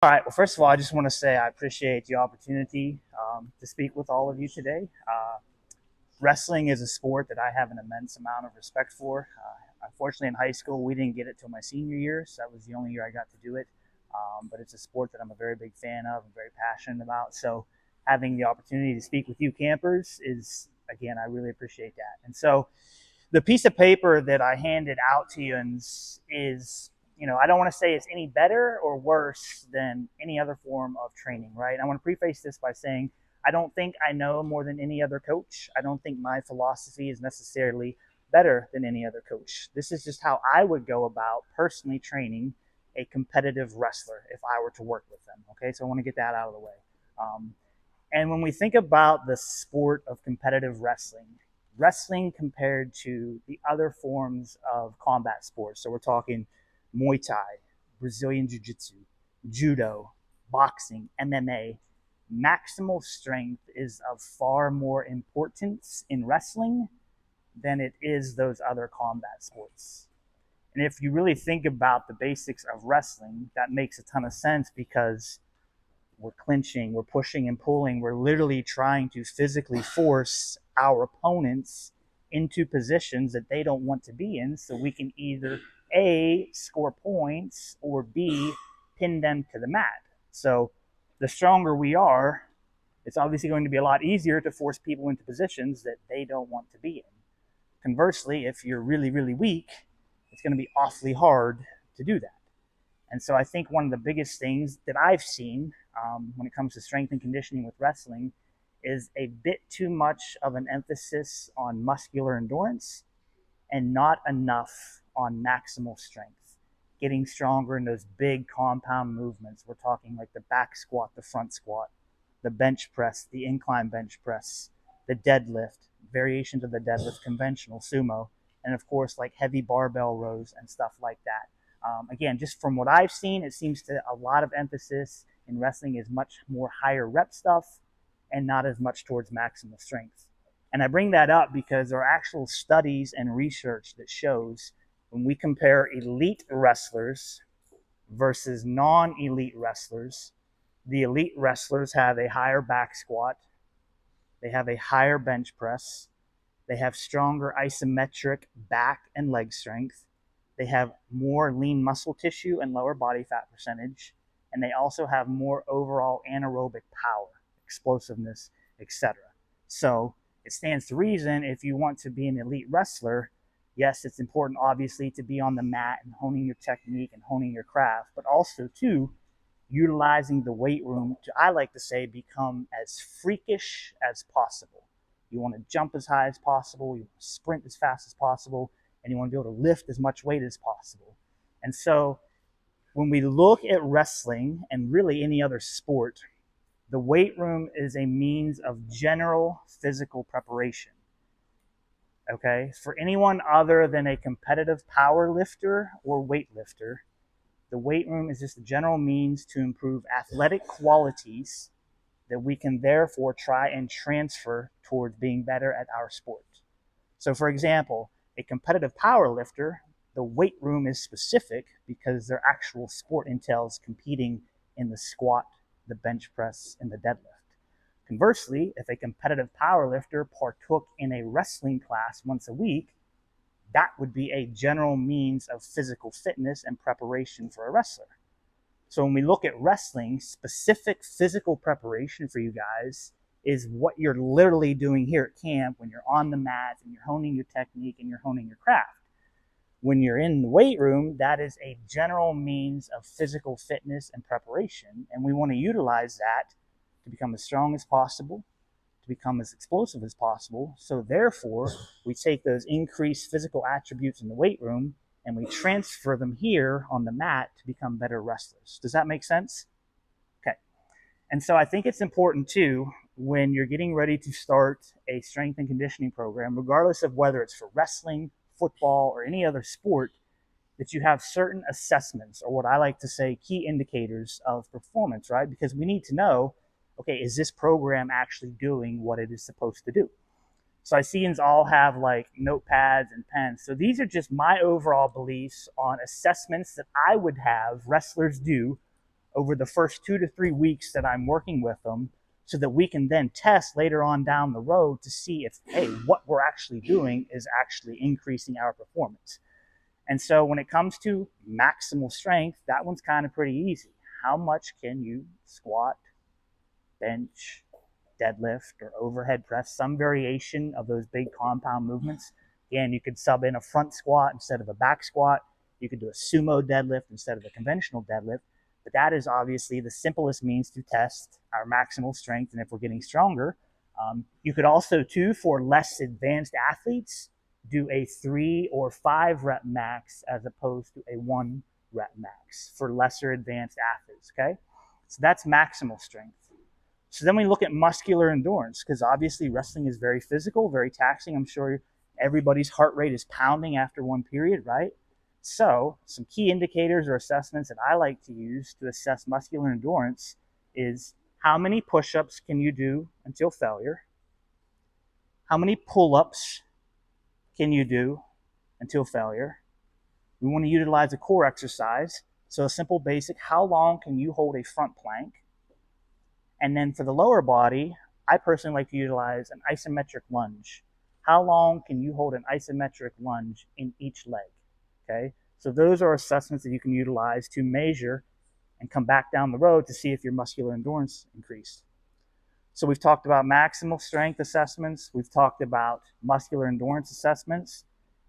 All right. Well, first of all, I just want to say I appreciate the opportunity to speak with all of you today. Wrestling is a sport that I have an immense amount of respect for. Unfortunately, in high school, we didn't get it till my senior year, so that was the only year I got to do it. But it's a sport that I'm a very big fan of and very passionate about. So having the opportunity to speak with you campers is, again, I really appreciate that. And so the piece of paper that I handed out to you is, I don't want to say it's any better or worse than any other form of training, right? I want to preface this by saying I don't think I know more than any other coach. I don't think my philosophy is necessarily better than any other coach. This is just how I would go about personally training a competitive wrestler if I were to work with them. Okay, so I want to get that out of the way. Um, and when we think about the sport of competitive wrestling, wrestling compared to the other forms of combat sports, so we're talking Muay Thai, Brazilian Jiu Jitsu, Judo, boxing, MMA, maximal strength is of far more importance in wrestling than it is those other combat sports. And if you really think about the basics of wrestling, that makes a ton of sense because we're clinching, we're pushing and pulling, we're literally trying to physically force our opponents into positions that they don't want to be in so we can either A, score points, or B, pin them to the mat. So the stronger we are, it's obviously going to be a lot easier to force people into positions that they don't want to be in. Conversely, if you're really, really weak, it's going to be awfully hard to do that. And so I think one of the biggest things that I've seen when it comes to strength and conditioning with wrestling is a bit too much of an emphasis on muscular endurance and not enough on maximal strength. Getting stronger in those big compound movements. We're talking like the back squat, the front squat, the bench press, the incline bench press, the deadlift, variations of the deadlift, conventional sumo, and of course like heavy barbell rows and stuff like that. Again, just from what I've seen, it seems to a lot of emphasis in wrestling is much more higher rep stuff and not as much towards maximal strength. And I bring that up because there are actual studies and research that shows when we compare elite wrestlers versus non-elite wrestlers, the elite wrestlers have a higher back squat, they have a higher bench press, they have stronger isometric back and leg strength, they have more lean muscle tissue and lower body fat percentage, and they also have more overall anaerobic power, explosiveness, etc. So it stands to reason if you want to be an elite wrestler, yes, it's important obviously to be on the mat and honing your technique and honing your craft, but also too utilizing the weight room to, I like to say, become as freakish as possible. You want to jump as high as possible, you want to sprint as fast as possible, and you want to be able to lift as much weight as possible. And so when we look at wrestling and really any other sport, the weight room is a means of general physical preparation. Okay? For anyone other than a competitive power lifter or weightlifter, the weight room is just a general means to improve athletic qualities that we can therefore try and transfer towards being better at our sport. So, for example, a competitive power lifter, the weight room is specific because their actual sport entails competing in the squat, the bench press, and the deadlift. Conversely, if a competitive power lifter partook in a wrestling class once a week, that would be a general means of physical fitness and preparation for a wrestler. So when we look at wrestling, specific physical preparation for you guys is what you're literally doing here at camp when you're on the mat and you're honing your technique and you're honing your craft. When you're in the weight room, that is a general means of physical fitness and preparation, and we want to utilize that to become as strong as possible, to become as explosive as possible. So therefore, we take those increased physical attributes in the weight room and we transfer them here on the mat to become better wrestlers. Does that make sense? Okay. And so I think it's important too, when you're getting ready to start a strength and conditioning program, regardless of whether it's for wrestling, football, or any other sport, that you have certain assessments, or what I like to say, key indicators of performance, right? Because we need to know, okay, is this program actually doing what it is supposed to do? So I see all have like notepads and pens. So these are just my overall beliefs on assessments that I would have wrestlers do over the first 2 to 3 weeks that I'm working with them, so that we can then test later on down the road to see if, hey, what we're actually doing is actually increasing our performance. And so when it comes to maximal strength, that one's kind of pretty easy. How much can you squat, bench, deadlift, or overhead press? Some variation of those big compound movements. Again, you could sub in a front squat instead of a back squat. You could do a sumo deadlift instead of a conventional deadlift. But that is obviously the simplest means to test our maximal strength. And if we're getting stronger, you could also, too, for less advanced athletes, do a 3 or 5 rep max as opposed to a 1 rep max for lesser advanced athletes, okay? So that's maximal strength. So then we look at muscular endurance, because obviously wrestling is very physical, very taxing. I'm sure everybody's heart rate is pounding after one period, right? So some key indicators or assessments that I like to use to assess muscular endurance is how many push-ups can you do until failure? How many pull-ups can you do until failure? We want to utilize a core exercise. So a simple basic, how long can you hold a front plank? And then for the lower body, I personally like to utilize an isometric lunge. How long can you hold an isometric lunge in each leg? Okay, so those are assessments that you can utilize to measure and come back down the road to see if your muscular endurance increased. So we've talked about maximal strength assessments. We've talked about muscular endurance assessments.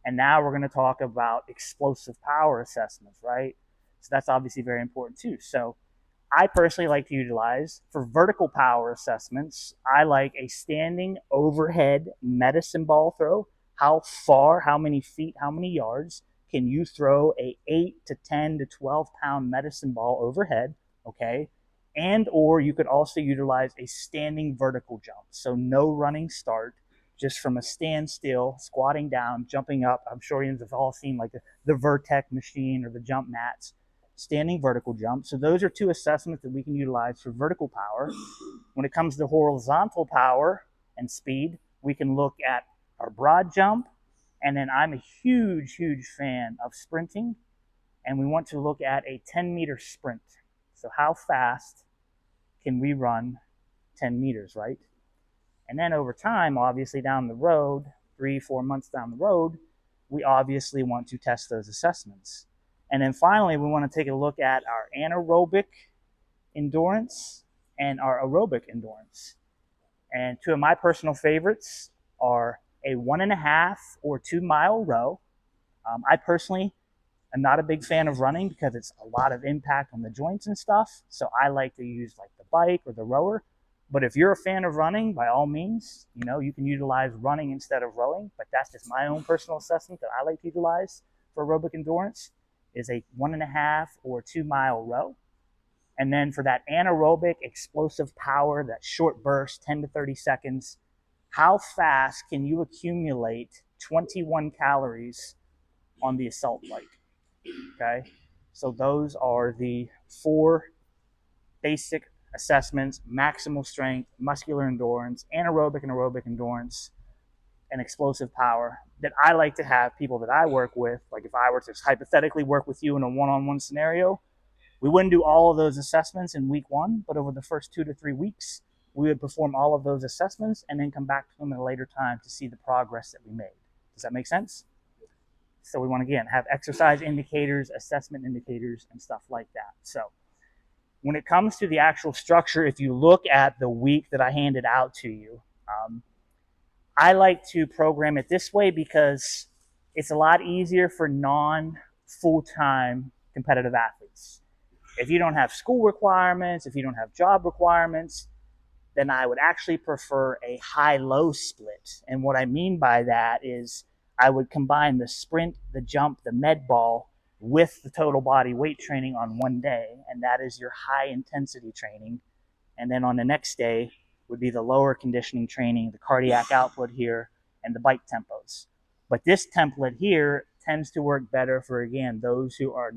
And now we're going to talk about explosive power assessments, right? So that's obviously very important too. So I personally like to utilize, for vertical power assessments, I like a standing overhead medicine ball throw. How far, how many feet, how many yards can you throw a 8 to 10 to 12 pound medicine ball overhead, okay? And or you could also utilize a standing vertical jump. So no running start, just from a standstill, squatting down, jumping up. I'm sure you have all seen like the Vertec machine or the jump mats. Standing vertical jump. So those are two assessments that we can utilize for vertical power. When it comes to horizontal power and speed, we can look at our broad jump, and then I'm a huge fan of sprinting, and we want to look at a 10-meter sprint. So how fast can we run 10 meters, right? And then over time, obviously down the road, 3-4 months down the road, we obviously want to test those assessments. And then finally, we want to take a look at our anaerobic endurance and our aerobic endurance. And two of my personal favorites are a 1.5 or 2 mile row. I personally am not a big fan of running because it's a lot of impact on the joints and stuff. So I like to use like the bike or the rower. But if you're a fan of running, by all means, you can utilize running instead of rowing. But that's just my own personal assessment that I like to utilize for aerobic endurance, is a 1.5 or 2 mile row. And then for that anaerobic explosive power, that short burst, 10 to 30 seconds, how fast can you accumulate 21 calories on the assault bike? Okay, so those are the 4 basic assessments: maximal strength, muscular endurance, anaerobic and aerobic endurance, and explosive power, that I like to have people that I work with, like if I were to hypothetically work with you in a one-on-one scenario, we wouldn't do all of those assessments in week 1, but over the first 2 to 3 weeks, we would perform all of those assessments and then come back to them at a later time to see the progress that we made. Does that make sense? So we want to, again, have exercise indicators, assessment indicators, and stuff like that. So when it comes to the actual structure, if you look at the week that I handed out to you, I like to program it this way because it's a lot easier for non-full-time competitive athletes. If you don't have school requirements, if you don't have job requirements, then I would actually prefer a high-low split. And what I mean by that is I would combine the sprint, the jump, the med ball with the total body weight training on one day, and that is your high-intensity training. And then on the next day would be the lower conditioning training, the cardiac output here, and the bike tempos. But this template here tends to work better for, again, those who are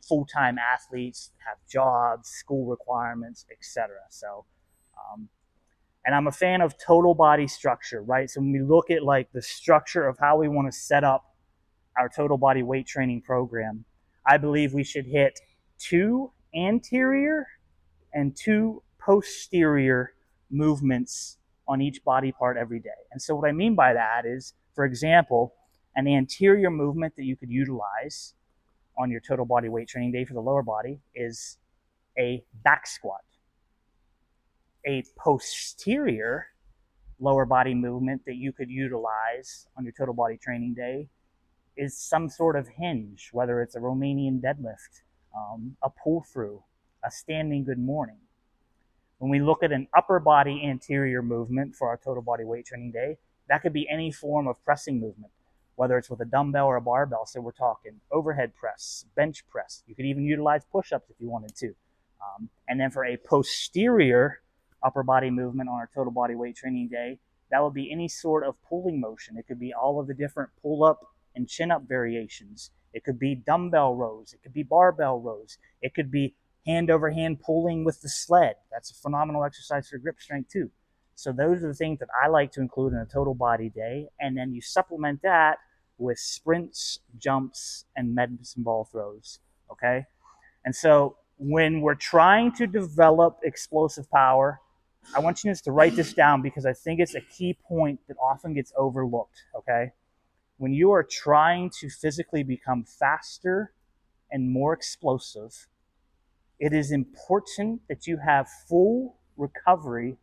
full-time athletes, have jobs, school requirements, etc. So, and I'm a fan of total body structure, right? So when we look at like the structure of how we want to set up our total body weight training program, I believe we should hit 2 anterior and 2 posterior movements on each body part every day. And so what I mean by that is, for example, an anterior movement that you could utilize on your total body weight training day for the lower body is a back squat. A posterior lower body movement that you could utilize on your total body training day is some sort of hinge, whether it's a Romanian deadlift, a pull through, a standing good morning. When we look at an upper body anterior movement for our total body weight training day, that could be any form of pressing movement, whether it's with a dumbbell or a barbell. So we're talking overhead press, bench press. You could even utilize push-ups if you wanted to. And then for a posterior upper body movement on our total body weight training day, that would be any sort of pulling motion. It could be all of the different pull-up and chin-up variations. It could be dumbbell rows. It could be barbell rows. It could be hand over hand pulling with the sled. That's a phenomenal exercise for grip strength too. So those are the things that I like to include in a total body day. And then you supplement that with sprints, jumps, and medicine ball throws. Okay? And so when we're trying to develop explosive power, I want you to write this down because I think it's a key point that often gets overlooked. Okay? When you are trying to physically become faster and more explosive, it is important that you have full recovery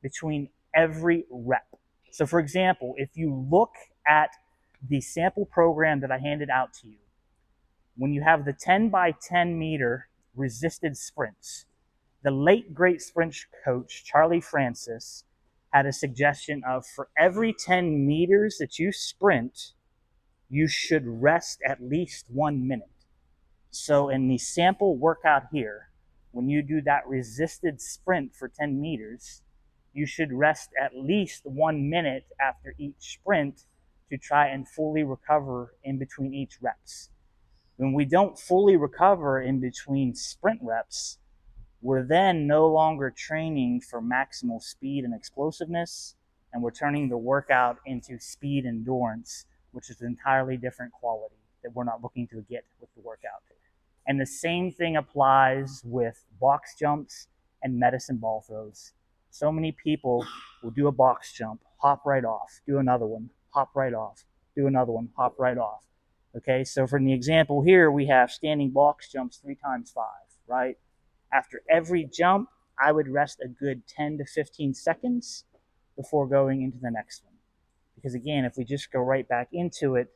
between every rep. So for example, if you look at the sample program that I handed out to you, when you have the 10 by 10 meter resisted sprints, the late great sprint coach, Charlie Francis, had a suggestion of for every 10 meters that you sprint, you should rest at least 1 minute. So in the sample workout here, when you do that resisted sprint for 10 meters, you should rest at least 1 minute after each sprint to try and fully recover in between each reps. When we don't fully recover in between sprint reps, we're then no longer training for maximal speed and explosiveness, and we're turning the workout into speed endurance, which is an entirely different quality that we're not looking to get with the workout. And the same thing applies with box jumps and medicine ball throws. So many people will do a box jump, hop right off, do another one, hop right off, do another one, hop right off. Okay, so for the example here, we have standing box jumps 3 times 5, right? After every jump, I would rest a good 10 to 15 seconds before going into the next one. Because again, if we just go right back into it,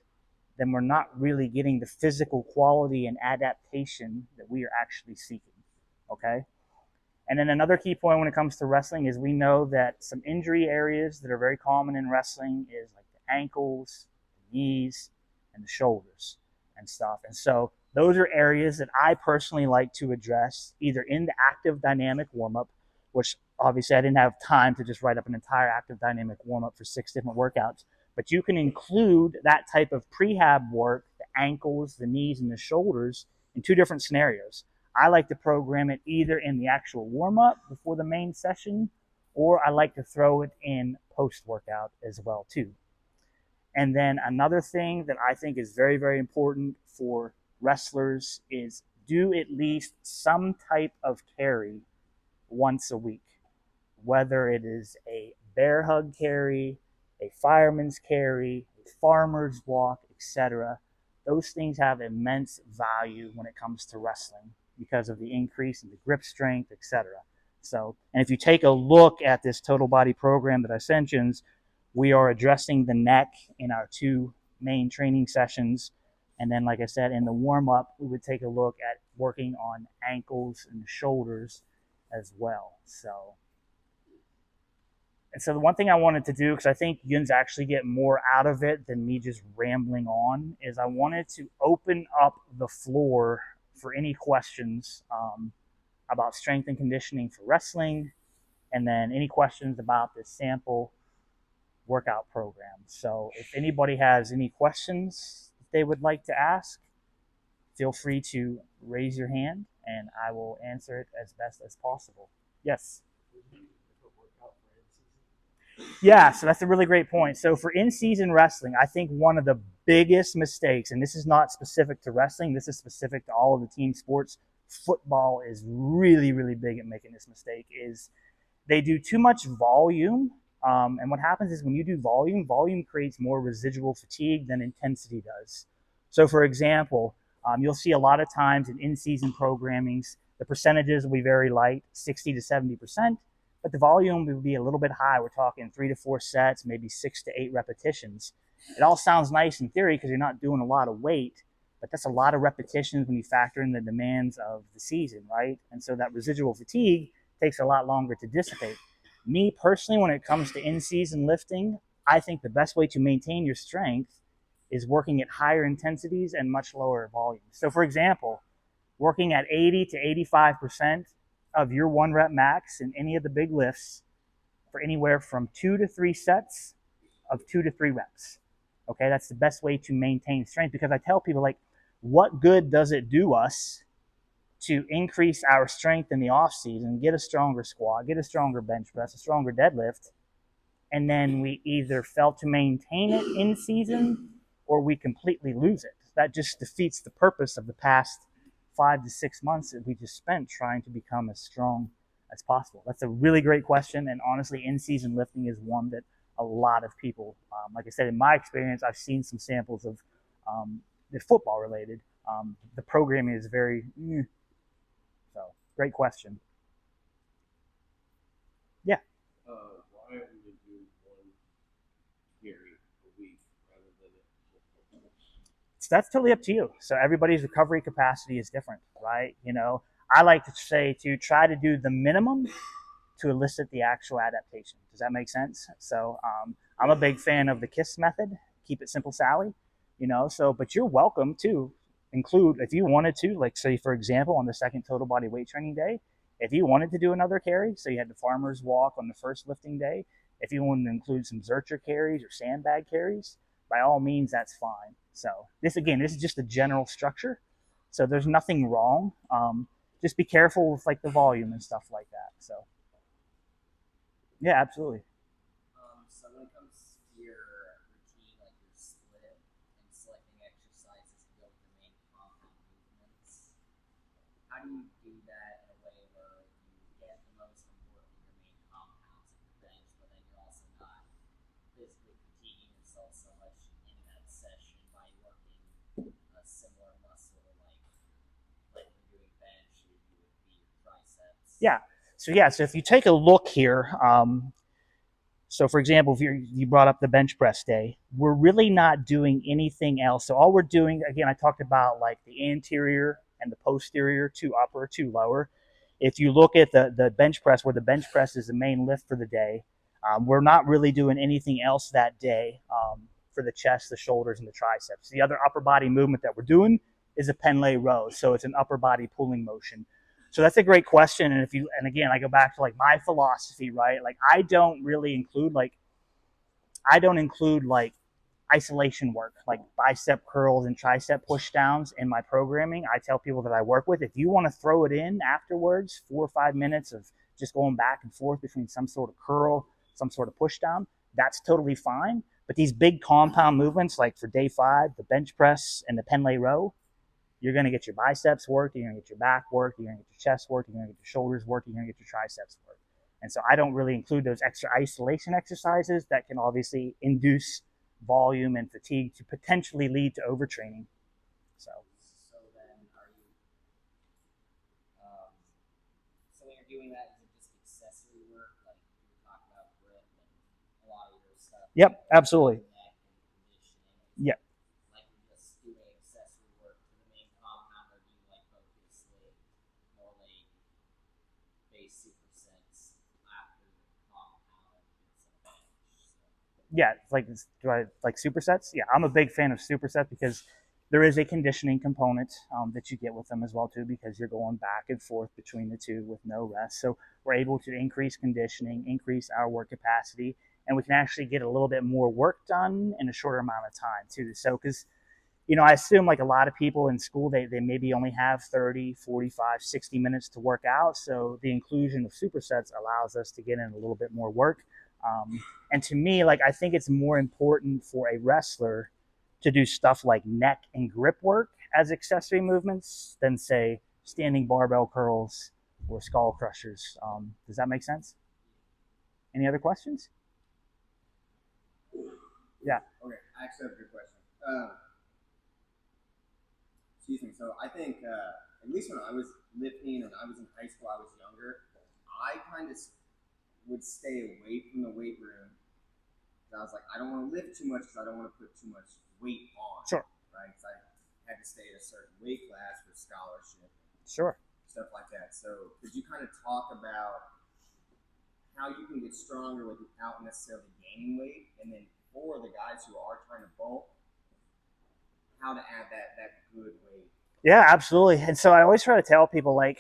then we're not really getting the physical quality and adaptation that we are actually seeking, okay? And then another key point when it comes to wrestling is we know that some injury areas that are very common in wrestling is like the ankles, the knees, and the shoulders and stuff. And so those are areas that I personally like to address either in the active dynamic warm-up, which obviously I didn't have time to just write up an entire active dynamic warm-up for 6 different workouts, but you can include that type of prehab work, the ankles, the knees, and the shoulders in 2 different scenarios. I like to program it either in the actual warm-up before the main session, or I like to throw it in post-workout as well too. And then another thing that I think is very, very important for wrestlers is do at least some type of carry once a week, whether it is a bear hug carry, a fireman's carry, a farmer's walk, etc. Those things have immense value when it comes to wrestling because of the increase in the grip strength, etc. So, and if you take a look at this total body program that I sent you, we are addressing the neck in our 2 main training sessions. And then, like I said, in the warm-up, we would take a look at working on ankles and shoulders as well. And so the one thing I wanted to do, because I think Yuns actually get more out of it than me just rambling on, is I wanted to open up the floor for any questions about strength and conditioning for wrestling, and then any questions about this sample workout program. So if anybody has any questions they would like to ask, feel free to raise your hand and I will answer it as best as possible. Yes. Yeah, so that's a really great point. So for in-season wrestling, I think one of the biggest mistakes, and this is not specific to wrestling, this is specific to all of the team sports football is really, really big at making this mistake, is they do too much volume. And what happens is when you do volume, volume creates more residual fatigue than intensity does. So, for example, you'll see a lot of times in in-season programmings, the percentages will be very light, 60 to 70%, but the volume will be a little bit high. We're talking 3 to 4 sets, maybe 6 to 8 repetitions. It all sounds nice in theory because you're not doing a lot of weight, but that's a lot of repetitions when you factor in the demands of the season, right? And so that residual fatigue takes a lot longer to dissipate. Me personally, when it comes to in-season lifting, I think the best way to maintain your strength is working at higher intensities and much lower volumes. So, for example, working at 80 to 85% of your 1 rep max in any of the big lifts for anywhere from 2 to 3 sets of 2 to 3 reps. Okay, that's the best way to maintain strength, because I tell people, like, what good does it do us to increase our strength in the off season, get a stronger squat, get a stronger bench press, a stronger deadlift, and then we either fail to maintain it in season or we completely lose it? That just defeats the purpose of the past 5 to 6 months that we just spent trying to become as strong as possible. That's a really great question, and honestly, in-season lifting is one that a lot of people, like I said, in my experience, I've seen some samples of the football related. The programming is very, so great question. Yeah. Why would you do one carry a week rather than a So that's totally up to you. So everybody's recovery capacity is different, right? I like to say to try to do the minimum to elicit the actual adaptation. Does that make sense? So I'm a big fan of the KISS method. Keep it simple, Sally. But you're welcome to include, if you wanted to, like, say, for example, on the second total body weight training day, if you wanted to do another carry, so you had the farmer's walk on the first lifting day, if you wanted to include some Zercher carries or sandbag carries, by all means, that's fine. So this is just a general structure. So there's nothing wrong. Just be careful with, like, the volume and stuff like that. So yeah, absolutely. So when it comes to your routine, like your split and selecting exercises to go with the main compound movements, how do you do that in a way where you get the most from working your main compounds at the bench, but then you're also not physically fatiguing yourself so much in that session by working a similar muscle like you're doing bench, you would be your triceps? Yeah. So if you take a look here, so for example, if you brought up the bench press day, we're really not doing anything else. So all we're doing, again, I talked about like the anterior and the posterior, 2 upper, 2 lower. If you look at the bench press, where the bench press is the main lift for the day, we're not really doing anything else that day for the chest, the shoulders, and the triceps. The other upper body movement that we're doing is a Penlay row. So it's an upper body pulling motion. So that's a great question. And again, I go back to like my philosophy, right? Like I don't include like isolation work, like bicep curls and tricep push downs in my programming. I tell people that I work with, if you want to throw it in afterwards, 4 or 5 minutes of just going back and forth between some sort of curl, some sort of push down, that's totally fine. But these big compound movements, like for day 5, the bench press and the Penlay row, you're going to get your biceps worked, you're going to get your back worked, you're going to get your chest worked, you're going to get your shoulders worked, you're going to get your triceps worked. And so I don't really include those extra isolation exercises that can obviously induce volume and fatigue to potentially lead to overtraining. So then are you, so when you're doing that, is it just accessory work? Like you were talking about grip and a lot of your stuff? Yep, absolutely. Neck and conditioning. Yep. Like you're just doing accessory work to the main compound, or do you like focus more like base supersets after the compound and some bench? Yeah, do I like supersets? Yeah, I'm a big fan of supersets because there is a conditioning component that you get with them as well too, because you're going back and forth between the two with no rest. So we're able to increase conditioning, increase our work capacity, and we can actually get a little bit more work done in a shorter amount of time too. So because I assume like a lot of people in school, they maybe only have 30, 45, 60 minutes to work out. So the inclusion of supersets allows us to get in a little bit more work. And to me, like, I think it's more important for a wrestler to do stuff like neck and grip work as accessory movements than, say, standing barbell curls or skull crushers. Does that make sense? Any other questions? Yeah. Okay, I actually have a good question. Excuse me. So I think, at least when I was lifting and I was in high school, I was younger. I kind of would stay away from the weight room because I was like, I don't want to lift too much because I don't want to put too much weight on. Sure. Right? Because I had to stay at a certain weight class for scholarship. Sure. Stuff like that. So could you kind of talk about how you can get stronger without necessarily gaining weight, and then for the guys who are trying to bulk, how to add that good weight? Yeah, absolutely. And so I always try to tell people, like,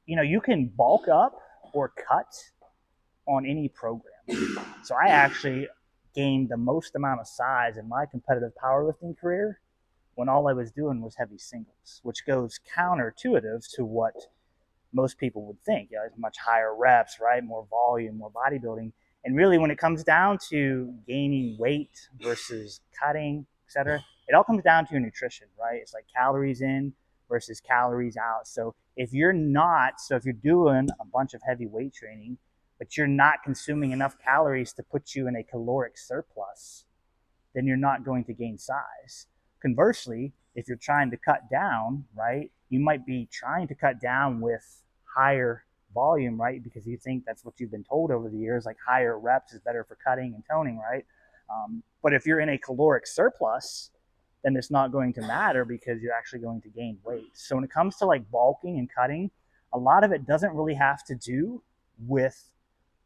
you can bulk up or cut on any program. So I actually gained the most amount of size in my competitive powerlifting career when all I was doing was heavy singles, which goes counterintuitive to what most people would think. It's much higher reps, right? More volume, more bodybuilding. And really, when it comes down to gaining weight versus cutting, etc., it all comes down to your nutrition, right? It's like calories in versus calories out. So if you're doing a bunch of heavy weight training, but you're not consuming enough calories to put you in a caloric surplus, then you're not going to gain size. Conversely, if you're trying to cut down, right, you might be trying to cut down with higher volume, right, because you think that's what you've been told over the years, like higher reps is better for cutting and toning, right? But if you're in a caloric surplus, then it's not going to matter because you're actually going to gain weight. So when it comes to like bulking and cutting, a lot of it doesn't really have to do with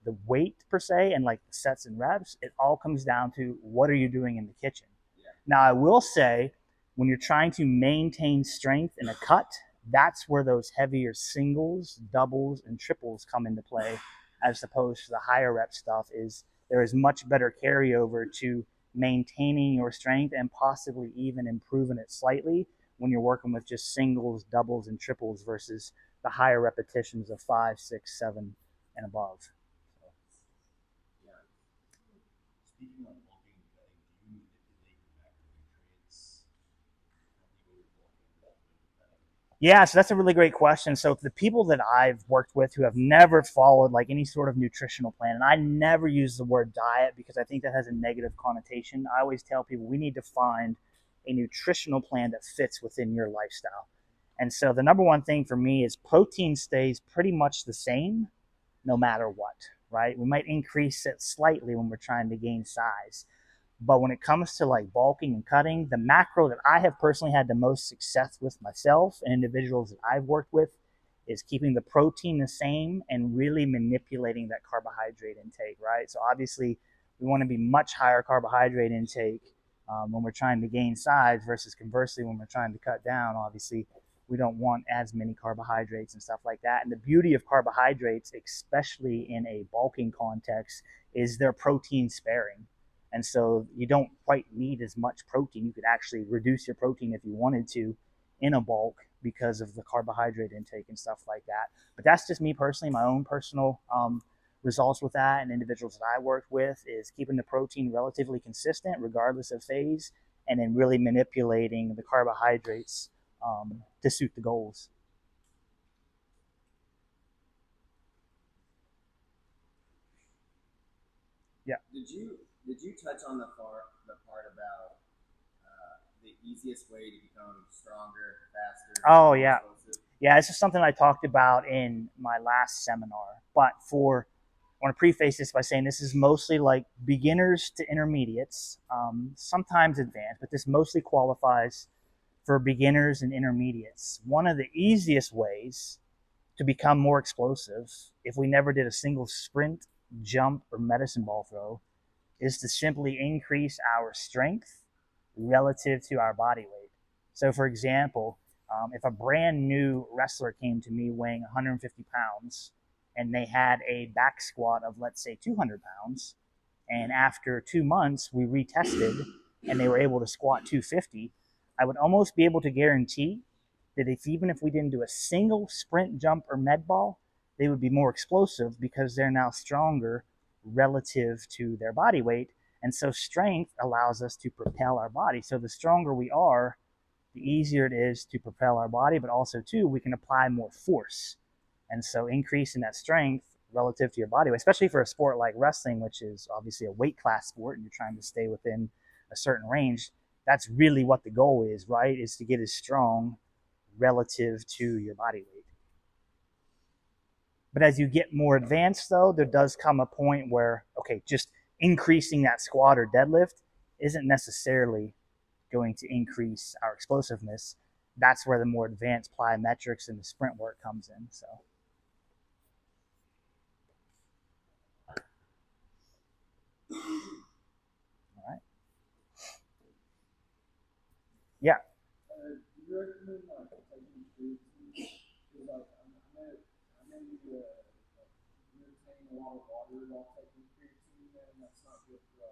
the weight per se and like the sets and reps. It all comes down to what are you doing in the kitchen. Yeah. Now, I will say, when you're trying to maintain strength in a cut, that's where those heavier singles, doubles, and triples come into play, as opposed to the higher rep stuff. There is much better carryover to maintaining your strength and possibly even improving it slightly when you're working with just singles, doubles, and triples versus the higher repetitions of 5, 6, 7, and above. Speaking on bulking and cutting, do you manipulate your macronutrients when you're bulking and cutting? Yeah, so that's a really great question. So the people that I've worked with who have never followed like any sort of nutritional plan, and I never use the word diet because I think that has a negative connotation. I always tell people we need to find a nutritional plan that fits within your lifestyle. And so the number one thing for me is protein stays pretty much the same no matter what, right? We might increase it slightly when we're trying to gain size. But when it comes to like bulking and cutting, the macro that I have personally had the most success with myself and individuals that I've worked with is keeping the protein the same and really manipulating that carbohydrate intake, right? So obviously we want to be much higher carbohydrate intake when we're trying to gain size versus conversely when we're trying to cut down. Obviously we don't want as many carbohydrates and stuff like that. And the beauty of carbohydrates, especially in a bulking context, is they're protein sparing. And so you don't quite need as much protein. You could actually reduce your protein if you wanted to in a bulk because of the carbohydrate intake and stuff like that. But that's just me personally, my own personal results with that, and individuals that I worked with is keeping the protein relatively consistent regardless of phase, and then really manipulating the carbohydrates to suit the goals. Yeah. Did you touch on the part about the easiest way to become stronger, faster? Oh yeah, explosive? yeah. This is something I talked about in my last seminar. But I want to preface this by saying this is mostly like beginners to intermediates, sometimes advanced, but this mostly qualifies for beginners and intermediates. One of the easiest ways to become more explosive, if we never did a single sprint, jump, or medicine ball throw, is to simply increase our strength relative to our body weight. So, for example, if a brand new wrestler came to me weighing 150 pounds and they had a back squat of, let's say, 200 pounds, and after 2 months we retested and they were able to squat 250, I would almost be able to guarantee that even if we didn't do a single sprint, jump, or med ball, they would be more explosive because they're now stronger relative to their body weight. And so strength allows us to propel our body. So the stronger we are, the easier it is to propel our body, but also too, we can apply more force. And so increasing that strength relative to your body, especially for a sport like wrestling, which is obviously a weight class sport and you're trying to stay within a certain range, that's really what the goal is, right? Is to get as strong relative to your body weight. But as you get more advanced, though, there does come a point where, okay, just increasing that squat or deadlift isn't necessarily going to increase our explosiveness. That's where the more advanced plyometrics and the sprint work comes in. So, all right. Yeah. Do you recommend like taking food? Because like I know you retain a lot of water while taking creatine, and that's not good for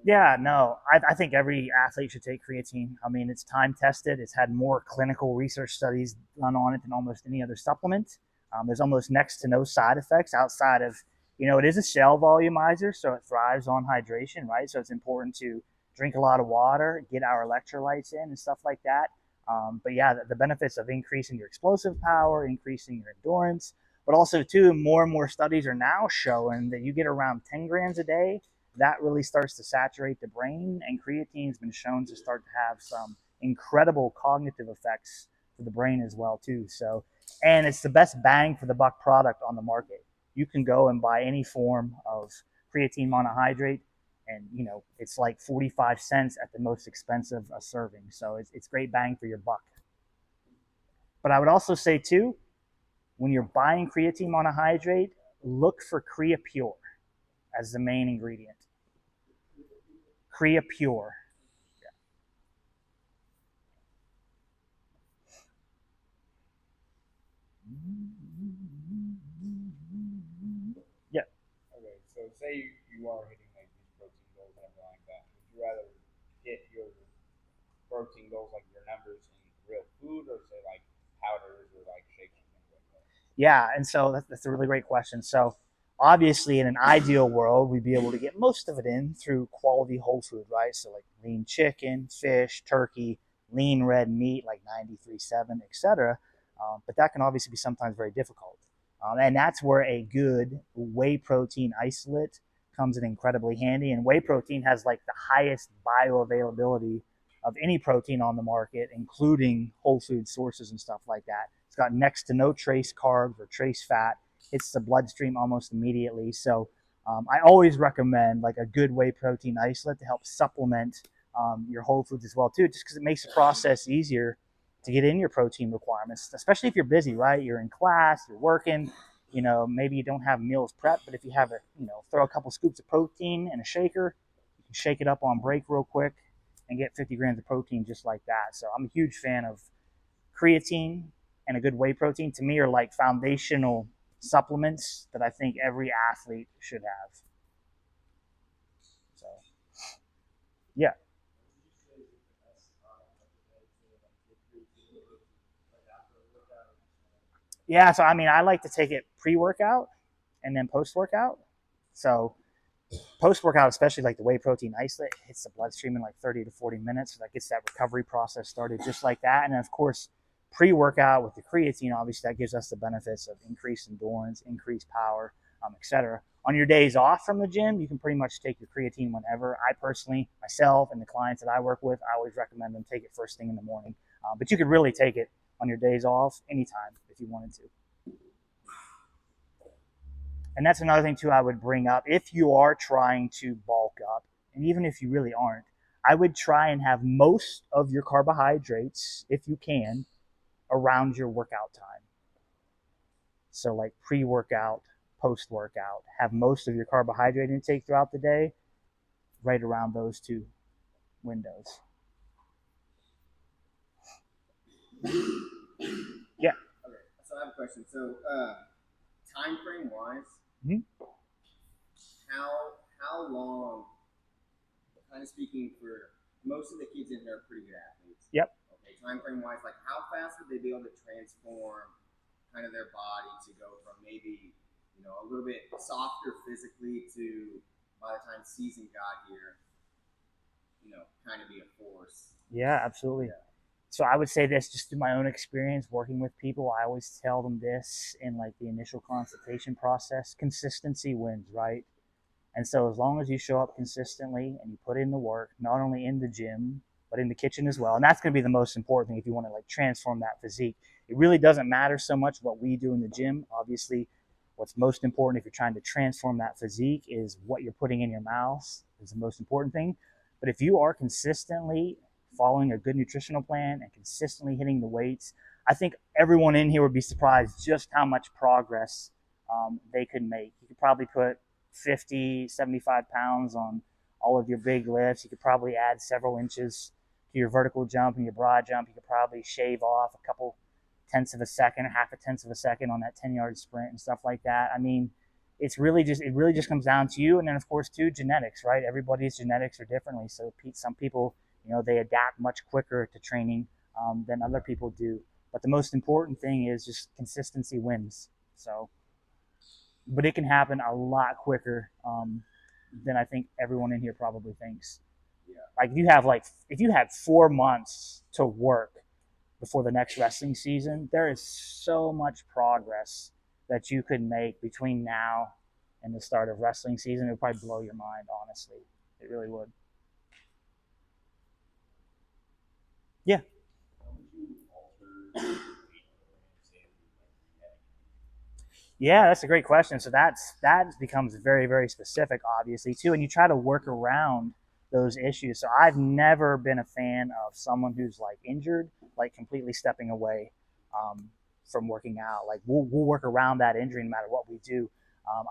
Yeah, no, I think every athlete should take creatine. I mean, it's time tested. It's had more clinical research studies done on it than almost any other supplement. There's almost next to no side effects outside of, it is a shell volumizer, so it thrives on hydration, right? So it's important to drink a lot of water, get our electrolytes in, and stuff like that. But yeah, the benefits of increasing your explosive power, increasing your endurance, but also too, more and more studies are now showing that you get around 10 grams a day, that really starts to saturate the brain, and creatine's been shown to start to have some incredible cognitive effects for the brain as well too. So, and it's the best bang for the buck product on the market. You can go and buy any form of creatine monohydrate, and it's like 45 cents at the most expensive a serving. So it's great bang for your buck. But I would also say too, when you're buying creatine monohydrate, look for Crea Pure as the main ingredient. Crea Pure. Yeah. Okay, so say you are hitting like these protein goals and everything like that. Would you rather hit your protein goals, like your numbers, in real food, or say like powders or like shakes and things like that? Yeah, and so that's a really great question. So obviously, in an ideal world, we'd be able to get most of it in through quality whole food, right? So like lean chicken, fish, turkey, lean red meat like 93.7, etc. But that can obviously be sometimes very difficult. And that's where a good whey protein isolate comes in incredibly handy. And whey protein has like the highest bioavailability of any protein on the market, including whole food sources and stuff like that. It's got next to no trace carbs or trace fat. Hits the bloodstream almost immediately. So I always recommend like a good whey protein isolate to help supplement your whole foods as well too, just because it makes the process easier to get in your protein requirements, especially if you're busy, right? You're in class, you're working, maybe you don't have meals prepped, but if you have throw a couple scoops of protein in a shaker, you can shake it up on break real quick and get 50 grams of protein just like that. So I'm a huge fan of creatine and a good whey protein. To me, are like foundational supplements that I think every athlete should have. So, yeah. Yeah, so I mean, I like to take it pre-workout and then post-workout. So post-workout, especially like the whey protein isolate, hits the bloodstream in like 30 to 40 minutes. So that gets that recovery process started just like that. And then, of course, pre-workout with the creatine, obviously that gives us the benefits of increased endurance, increased power, etc. On your days off from the gym, you can pretty much take your creatine whenever. I personally, myself, and the clients that I work with, I always recommend them take it first thing in the morning. But you could really take it on your days off anytime if you wanted to. And that's another thing too I would bring up. If you are trying to bulk up, and even if you really aren't, I would try and have most of your carbohydrates, if you can, around your workout time. So like pre-workout, post-workout, have most of your carbohydrate intake throughout the day right around those two windows. Yeah. Okay, so I have a question. So, time frame wise, how long? Kind of speaking for most of the kids in here are pretty good athletes. Yep. Okay, time frame wise, like how fast would they be able to transform kind of their body to go from maybe a little bit softer physically to by the time season got here, kind of be a force. Yeah, absolutely. So I would say this just through my own experience working with people. I always tell them this in like the initial consultation process: consistency wins, right? And so as long as you show up consistently and you put in the work, not only in the gym but in the kitchen as well, and that's going to be the most important thing if you want to like transform that physique. It really doesn't matter so much what we do in the gym. Obviously, what's most important if you're trying to transform that physique is what you're putting in your mouth is the most important thing. But if you are consistently following a good nutritional plan and consistently hitting the weights, I think everyone in here would be surprised just how much progress they could make. You could probably put 50, 75 pounds on all of your big lifts. You could probably add several inches to your vertical jump and your broad jump. You could probably shave off a couple tenths of a second, half a tenth of a second on that 10-yard sprint and stuff like that. I mean, it really just comes down to you, and then of course too genetics, right? Everybody's genetics are differently. So some people, they adapt much quicker to training than other people do. But the most important thing is just consistency wins. So, but it can happen a lot quicker than I think everyone in here probably thinks. Yeah. If you have 4 months to work before the next wrestling season, there is so much progress that you could make between now and the start of wrestling season. It would probably blow your mind, honestly. It really would. Yeah. How would you alter your weight program, say, like rehab? Yeah, that's a great question. So that becomes very, very specific, obviously, too, and you try to work around those issues. So I've never been a fan of someone who's like injured, like completely stepping away from working out. Like we'll work around that injury no matter what we do.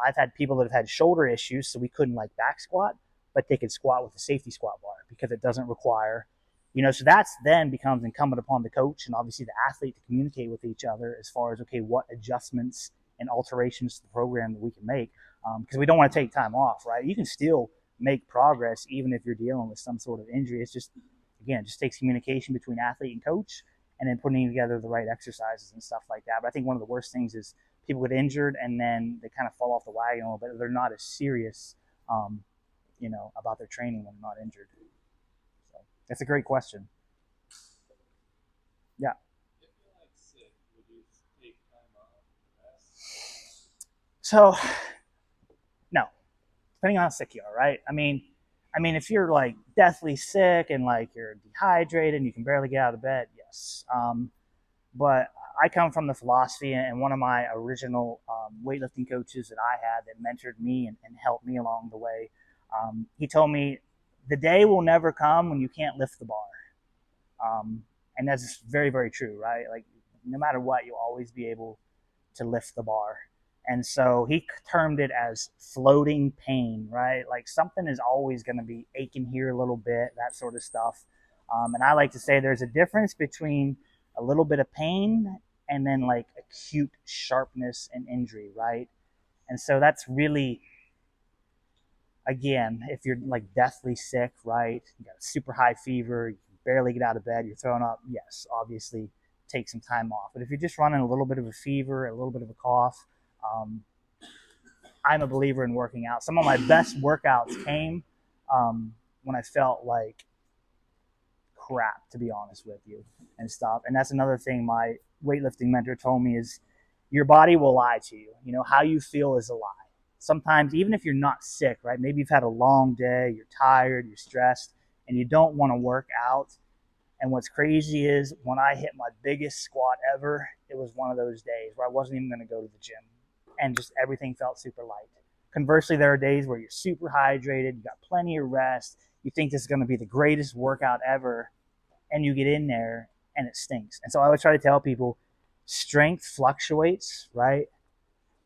I've had people that have had shoulder issues, so we couldn't like back squat, but they could squat with a safety squat bar because it doesn't require, so that's then becomes incumbent upon the coach and obviously the athlete to communicate with each other as far as, okay, what adjustments and alterations to the program that we can make, because we don't want to take time off, right? You can still make progress even if you're dealing with some sort of injury. It's just, again, it just takes communication between athlete and coach and then putting together the right exercises and stuff like that. But I think one of the worst things is people get injured and then they kind of fall off the wagon a little bit. They're not as serious, about their training when they're not injured. So that's a great question. Yeah. If you're like sick, would you take time off to rest? So, no, depending on how sick you are, right? I mean, if you're like deathly sick and like you're dehydrated and you can barely get out of bed, yes. But I come from the philosophy, and one of my original weightlifting coaches that I had that mentored me and helped me along the way, he told me the day will never come when you can't lift the bar. And that's very, very true, right? Like no matter what, you'll always be able to lift the bar. And so he termed it as floating pain, right? Like something is always going to be aching here a little bit, that sort of stuff. And I like to say there's a difference between a little bit of pain and then like acute sharpness and injury, right? And so that's really, again, if you're like deathly sick, right? You got a super high fever, you can barely get out of bed, you're throwing up, yes, obviously take some time off. But if you're just running a little bit of a fever, a little bit of a cough, I'm a believer in working out. Some of my best workouts came when I felt like crap, to be honest with you, and stuff. And that's another thing my weightlifting mentor told me is your body will lie to you. How you feel is a lie. Sometimes, even if you're not sick, right? Maybe you've had a long day, you're tired, you're stressed, and you don't want to work out. And what's crazy is when I hit my biggest squat ever, it was one of those days where I wasn't even going to go to the gym and just everything felt super light. Conversely, there are days where you're super hydrated, you got plenty of rest, you think this is going to be the greatest workout ever, and you get in there and it stinks. And so I would try to tell people strength fluctuates, right?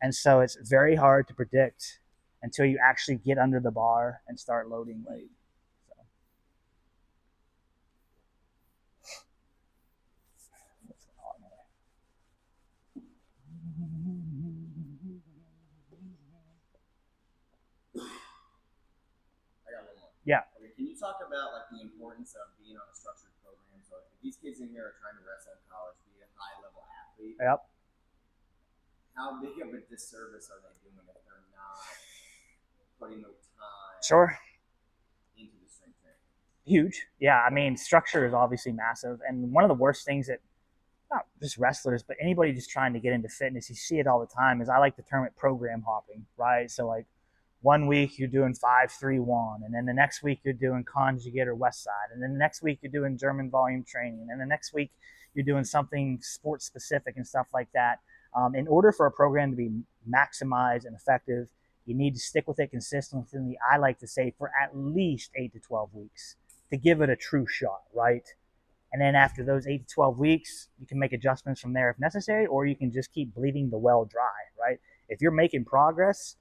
And so it's very hard to predict until you actually get under the bar and start loading weight. I got one more. Yeah. Okay, can you talk about like the importance of being on a structured program? So if these kids in here are trying to wrestle in college, be a high level athlete, Yep. how big of a disservice are they doing if they're not putting the time Sure. into the strength training? Huge. Yeah, I mean, structure is obviously massive. And one of the worst things that not just wrestlers, but anybody just trying to get into fitness, you see it all the time, is I like to term it program hopping, right? So like 1 week you're doing 5-3-1, and then the next week you're doing conjugate or west side, and then the next week you're doing German volume training, and the next week you're doing something sports specific and stuff like that. In order for a program to be maximized and effective, you need to stick with it consistently. I like to say for at least 8 to 12 weeks to give it a true shot, right? And then after those 8 to 12 weeks, you can make adjustments from there if necessary, or you can just keep bleeding the well dry, right? If you're making progress,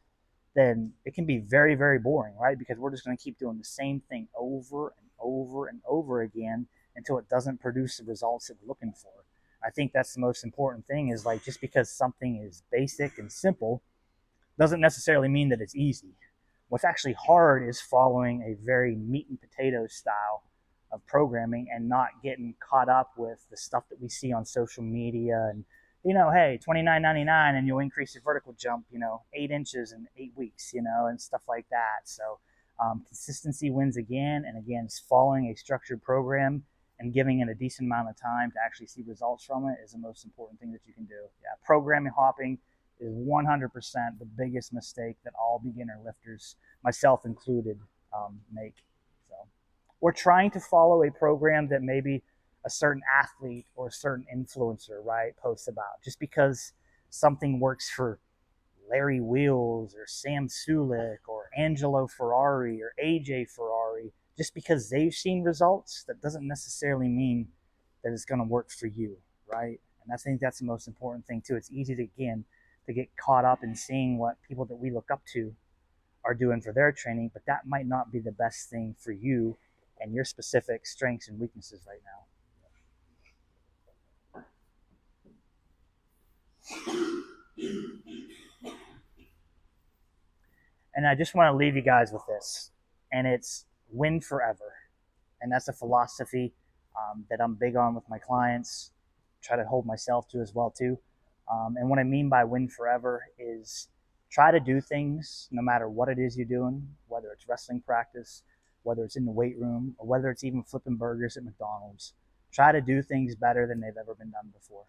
then it can be very, very boring, right? Because we're just going to keep doing the same thing over and over and over again until it doesn't produce the results that we're looking for. I think that's the most important thing is like just because something is basic and simple doesn't necessarily mean that it's easy. What's actually hard is following a very meat and potatoes style of programming and not getting caught up with the stuff that we see on social media and hey, $29.99 and you'll increase your vertical jump, 8 inches in 8 weeks, and stuff like that. So consistency wins again, and again, following a structured program and giving it a decent amount of time to actually see results from it is the most important thing that you can do. Yeah, programming hopping is 100% the biggest mistake that all beginner lifters, myself included, make. So, or trying to follow a program that maybe a certain athlete or a certain influencer, right, posts about. Just because something works for Larry Wheels or Sam Sulik or Angelo Ferrari or AJ Ferrari, just because they've seen results, that doesn't necessarily mean that it's going to work for you, right? And I think that's the most important thing too. It's easy to, again, to get caught up in seeing what people that we look up to are doing for their training, but that might not be the best thing for you and your specific strengths and weaknesses right now. And I just want to leave you guys with this, and it's win forever. And that's a philosophy that I'm big on with my clients, try to hold myself to as well too. And what I mean by win forever is try to do things no matter what it is you're doing, whether it's wrestling practice, whether it's in the weight room, or whether it's even flipping burgers at McDonald's. Try to do things better than they've ever been done before.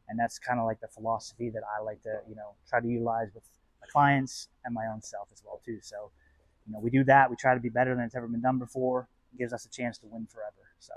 And that's kind of like the philosophy that I like to, try to utilize with my clients and my own self as well too. So, we do that. We try to be better than it's ever been done before. It gives us a chance to win forever. So